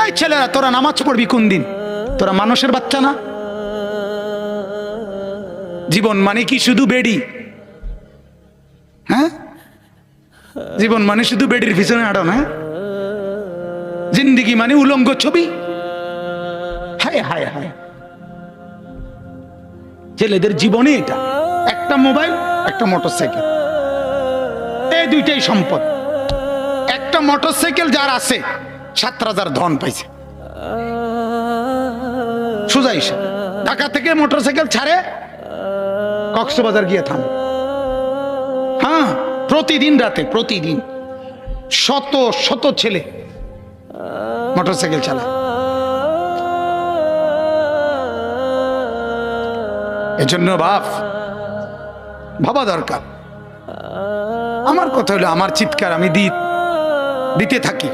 এই ছেলেরা তোরা নামাজ পড়বি কোন দিন? তোরা মানুষের বাচ্চা না? জীবন মানে কি শুধু বেডি? হ্যাঁ, জীবন মানে শুধু বেডির পিছনে আড়ো না? জিন্দিগি মানে উলঙ্গ ছবি? হায় হায় হায়, ছেলেদের জীবনে এটা একটা মোবাইল, একটা মোটরসাইকেল, এই দুইটাই সম্পদ। একটা মোটরসাইকেল যার আছে 7,000 ধন পাইছে। সোজা হিসাব, ঢাকা থেকে মোটরসাইকেল ছাড়ে কক্সবাজার গিয়ে থামে। হ্যাঁ, প্রতিদিন রাতে, প্রতিদিন শত শত ছেলে মোটরসাইকেল চালায়। এজন্য ভাবা দরকার। আমার কথা হলো, আমার চিৎকার আমি দিতে থাকি।